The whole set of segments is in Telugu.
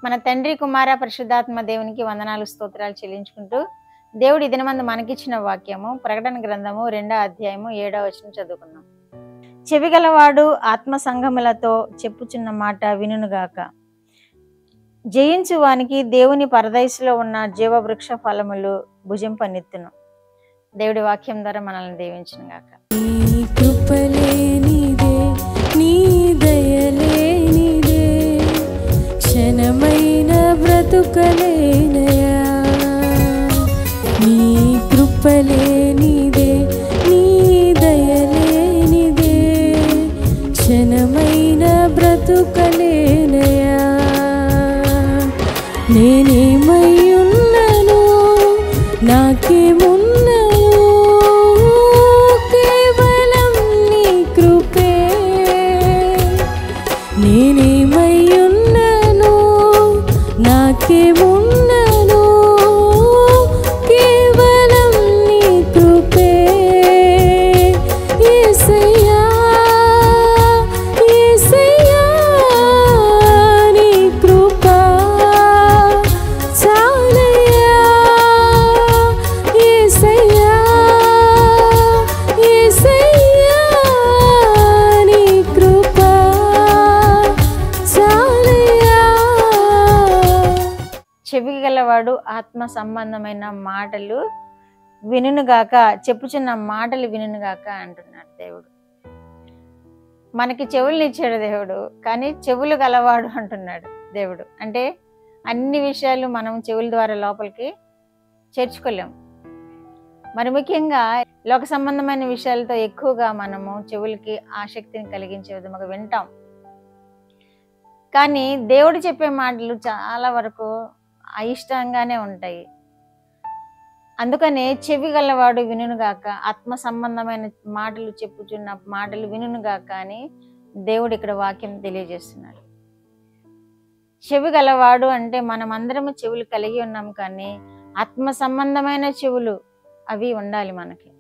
మన తండ్రి కుమార పరిశుద్ధాత్మ దేవునికి వందనాలు స్తోత్రాలు చెల్లించుకుంటూ దేవుడు ఈ దినమందు మనకిచ్చిన వాక్యము ప్రకటన గ్రంథము 2వ అధ్యాయము 7వ వచనం చదువుకుందాం. చెవిగలవాడు ఆత్మ సంగములతో చెప్పుచున్న మాట వినుగాక. జయించు వానికి దేవుని పరదైసులో ఉన్న జీవవృక్ష ఫలములు భుజింపనెత్తును. దేవుడి వాక్యం ద్వారా మనల్ని దీవించును గాక. నీ కృపలేనిదే, నీ దయలేనిదే, క్షణమైన బ్రతుకలేనయా. నీ కృపలేనిదే, నీ దయలేనిదే, క్షణమైన బ్రతుకలేనయా. నేనేమయ్యున్నను, నాకేమున్నను, కేవలం నీ కృపే. నేనేమయ్యున్నను, నాకేమున్నను, కేవలం నీ కృపే. యేసయ్యా, యేసయ్యా, నీ కృప చాలయ్యా. యేసయ్యా, యేసయ్యా, నీ కృప చాలయ్యా. చెవి గలవాడు ఆత్మ సంబంధమైన మాటలు వినుగాక, చెప్పుచున్న మాటలు వినుగాక అంటున్నాడు దేవుడు. మనకి చెవులు ఇచ్చాడు దేవుడు, కానీ చెవులు గలవాడు అంటున్నాడు దేవుడు. అంటే అన్ని విషయాలు మనం చెవుల ద్వారా లోపలికి చేర్చుకోలేం. మరి ముఖ్యంగా లోక సంబంధమైన విషయాలతో ఎక్కువగా మనము చెవులకి ఆసక్తిని కలిగించే విధముగా వింటాం. కానీ దేవుడు చెప్పే మాటలు చాలా వరకు అయిష్టంగానే ఉంటాయి. అందుకనే చెవి గలవాడు వినుగాక, ఆత్మ సంబంధమైన మాటలు చెప్పుచున్న మాటలు వినుగాక అని దేవుడు ఇక్కడ వాక్యం తెలియజేస్తున్నాడు. చెవి గలవాడు అంటే మనం అందరము చెవులు కలిగి ఉన్నాం, కానీ ఆత్మ సంబంధమైన చెవులు అవి ఉండాలి మనకి.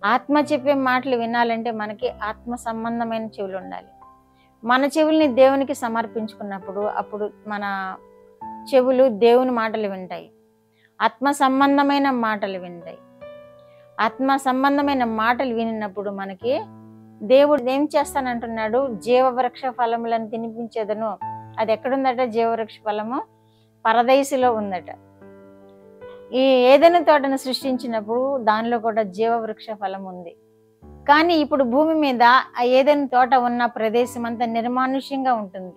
ఆత్మ చెప్పే మాటలు వినాలంటే మనకి ఆత్మ సంబంధమైన చెవులు ఉండాలి. మన చెవుల్ని దేవునికి సమర్పించుకున్నప్పుడు అప్పుడు మన చెవులు దేవుని మాటలు వింటాయి, ఆత్మ సంబంధమైన మాటలు వింటాయి. ఆత్మ సంబంధమైన మాటలు వినినప్పుడు మనకి దేవుడు ఏం చేస్తానంటున్నాడు? జీవవృక్ష ఫలములను తినిపించేదను. అది ఎక్కడుందట? జీవవృక్ష ఫలము పరదైసులో ఉందట. ఈ ఏదైనా తోటను సృష్టించినప్పుడు దానిలో కూడా జీవవృక్ష ఫలం ఉంది. కానీ ఇప్పుడు భూమి మీద ఆ ఏదైనా తోట ఉన్న ప్రదేశం అంతా నిర్మానుష్యంగా ఉంటుంది,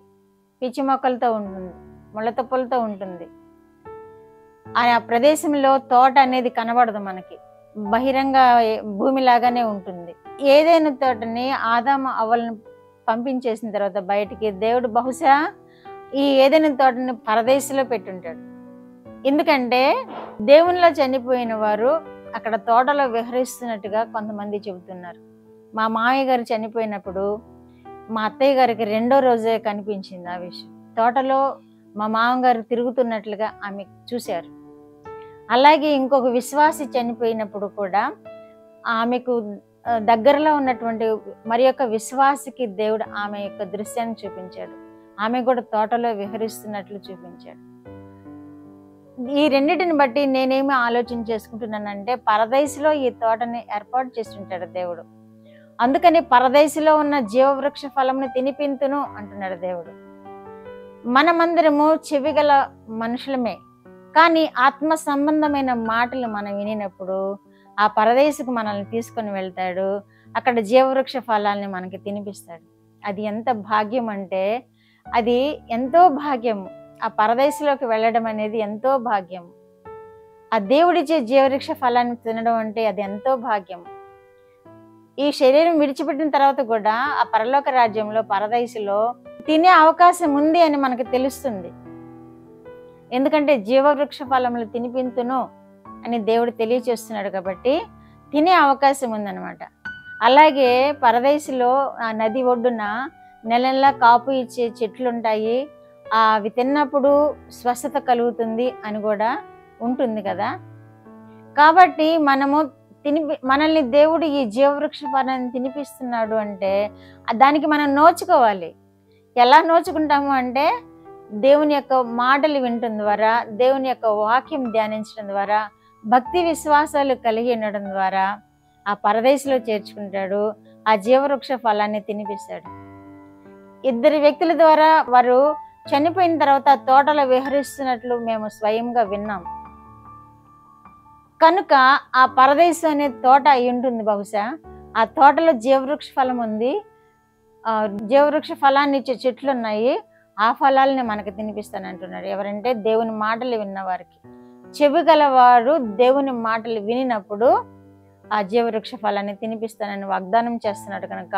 పిచ్చి మొక్కలతో ఉంటుంది, ముళ్ళతొప్పలతో ఉంటుంది. ఆ ప్రదేశంలో తోట అనేది కనబడదు మనకి, బహిరంగ భూమి లాగానే ఉంటుంది. ఏదైనా తోటని ఆదాము అవ్వలను పంపించేసిన తర్వాత బయటికి దేవుడు బహుశా ఈ ఏదైనా తోటని పరదేశంలో పెట్టుంటాడు. ఎందుకంటే దేవునిలో చనిపోయిన వారు అక్కడ తోటలో విహరిస్తున్నట్టుగా కొంతమంది చెబుతున్నారు. మా మామయ్య గారు చనిపోయినప్పుడు మా అత్తయ్య గారికి 2వ రోజే కనిపించింది ఆ విషయం. తోటలో మా మామగారు తిరుగుతున్నట్లుగా ఆమె చూశారు. అలాగే ఇంకొక విశ్వాసి చనిపోయినప్పుడు కూడా ఆమెకు దగ్గరలో ఉన్నటువంటి మరి యొక్క విశ్వాసికి దేవుడు ఆమె యొక్క దృశ్యాన్ని చూపించాడు. ఆమె కూడా తోటలో విహరిస్తున్నట్లు చూపించాడు. ఈ రెండింటిని బట్టి నేనేమి ఆలోచన చేసుకుంటున్నానంటే, పరదైసులో ఈ తోటని ఏర్పాటు చేస్తుంటాడు దేవుడు. అందుకని పరదైసులో ఉన్న జీవవృక్ష ఫలమును తినిపింతును అంటున్నాడు దేవుడు. మనమందరము చెవిగల మనుషులమే, కానీ ఆత్మ సంబంధమైన మాటలు మనం వినినప్పుడు ఆ పరదేశకు మనల్ని తీసుకొని వెళ్తాడు. అక్కడ జీవవృక్ష ఫలాల్ని మనకి తినిపిస్తాడు. అది ఎంత భాగ్యం అంటే అది ఎంతో భాగ్యము. ఆ పరదేశంలోకి వెళ్ళడం అనేది ఎంతో భాగ్యం. ఆ దేవుడిచ్చే జీవవృక్ష ఫలాన్ని తినడం అంటే అది ఎంతో భాగ్యం. ఈ శరీరం విడిచిపెట్టిన తర్వాత కూడా ఆ పరలోక రాజ్యంలో పరదేశంలో తినే అవకాశం ఉంది అని మనకు తెలుస్తుంది. ఎందుకంటే జీవవృక్ష ఫలములు తినిపింతును అని దేవుడు తెలియచేస్తున్నాడు కాబట్టి తినే అవకాశం ఉందన్నమాట. అలాగే పరదేశంలో ఆ నది ఒడ్డున నెలలా కాపు ఇచ్చే చెట్లు ఉంటాయి, అవి తిన్నప్పుడు స్వస్థత కలుగుతుంది అని కూడా ఉంటుంది కదా. కాబట్టి మనల్ని దేవుడు ఈ జీవవృక్ష ఫలాన్ని తినిపిస్తున్నాడు అంటే దానికి మనం నోచుకోవాలి. ఎలా నోచుకుంటాము అంటే దేవుని యొక్క మాటలు వినటం ద్వారా, దేవుని యొక్క వాక్యం ధ్యానించడం ద్వారా, భక్తి విశ్వాసాలు కలిగి ఉండడం ద్వారా ఆ పరదేశంలో చేర్చుకుంటాడు. ఆ జీవవృక్ష ఫలాన్ని తినిపిస్తాడు. 2 వ్యక్తుల ద్వారా వారు చనిపోయిన తర్వాత తోటలో విహరిస్తున్నట్లు మేము స్వయంగా విన్నాం. కనుక ఆ పరదేశం అనే తోట అయి ఉంటుంది. బహుశా ఆ తోటలో జీవవృక్ష ఫలం ఉంది. జీవవృక్ష ఫలాన్ని ఇచ్చే చెట్లు ఉన్నాయి. ఆ ఫలాలని మనకు తినిపిస్తానంటున్నాడు. ఎవరంటే దేవుని మాటలు విన్నవారికి. చెవి గలవారు దేవుని మాటలు వినినప్పుడు ఆ జీవవృక్ష ఫలాన్ని తినిపిస్తానని వాగ్దానం చేస్తున్నాడు. కనుక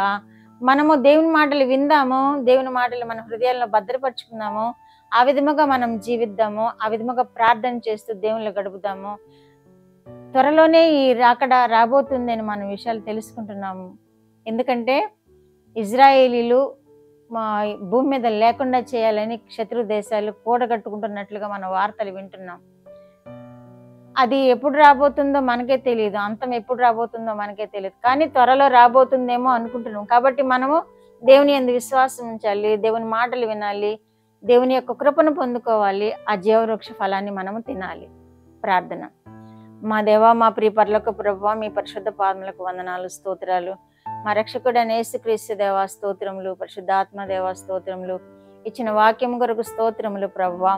మనము దేవుని మాటలు విందాము, దేవుని మాటలు మన హృదయాల్లో భద్రపరుచుకుందాము. ఆ విధముగా మనం జీవిద్దాము. ఆ విధముగా ప్రార్థన చేస్తూ దేవుళ్ళు గడుపుదాము. త్వరలోనే ఈ రాకడ రాబోతుంది అని మన విషయాలు తెలుసుకుంటున్నాము. ఎందుకంటే ఇజ్రాయేలీలు భూమి మీద లేకుండా చేయాలని శత్రు దేశాలు కూడగట్టుకుంటున్నట్లుగా మన వార్తలు వింటున్నాం. అది ఎప్పుడు రాబోతుందో మనకే తెలియదు, అంతం ఎప్పుడు రాబోతుందో మనకే తెలియదు. కానీ త్వరలో రాబోతుందేమో అనుకుంటున్నాం. కాబట్టి మనము దేవుని యందు విశ్వాసం ఉంచాలి, దేవుని మాటలు వినాలి, దేవుని యొక్క కృపను పొందుకోవాలి. ఆ జీవవృక్ష ఫలాన్ని మనము తినాలి. ప్రార్థన. మా దేవా, మా ప్రియ పరలోక ప్రభువా, మీ పరిశుద్ధ పాదములకు వందనాలు, స్తోత్రాలు. మా రక్షకుడైన యేసుక్రీస్తు దేవా స్తోత్రములు, పరిశుద్ధాత్మ దేవా స్తోత్రములు. ఇచ్చిన వాక్యం కొరకు స్తోత్రములు ప్రభువా.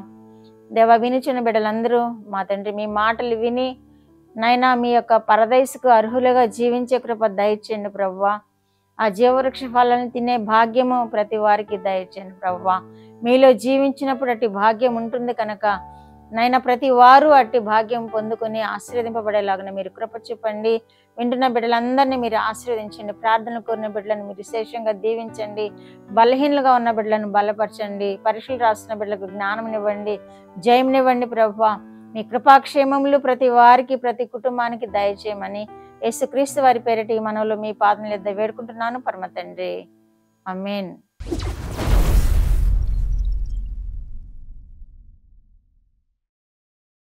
దేవా, వినిచిన బిడ్డలందరూ మా తండ్రి మీ మాటలు విని నైనా మీ యొక్క పరదైసుకు అర్హులుగా జీవించే కృప దయచేయండి ప్రభువా. ఆ జీవవృక్ష ఫలాన్ని తినే భాగ్యము ప్రతి వారికి దయచేయండి ప్రభువా. మీలో జీవించినప్పుడు అట్టి భాగ్యం ఉంటుంది కనుక నైనా ప్రతి వారు అట్టి భాగ్యం పొందుకొని ఆశీర్వదింపబడేలాగా మీరు కృప చూపండి. వింటున్న బిడ్డలందరినీ మీరు ఆశీర్వదించండి. ప్రార్థన కోరిన బిడ్డలను మీరు విశేషంగా దీవించండి. బలహీనలుగా ఉన్న బిడ్డలను బలపరచండి. పరీక్షలు రాస్తున్న బిడ్డలకు జ్ఞానంనివ్వండి, జయంనివ్వండి ప్రభువా. మీ కృపాక్షేమములు ప్రతి వారికి, ప్రతి కుటుంబానికి దయచేయమని యేసుక్రీస్తు వారి పేరిట ఈ మనవులు మీ పాదముల యొద్ద వేడుకుంటున్నాను పరమ తండ్రి. ఆమేన్.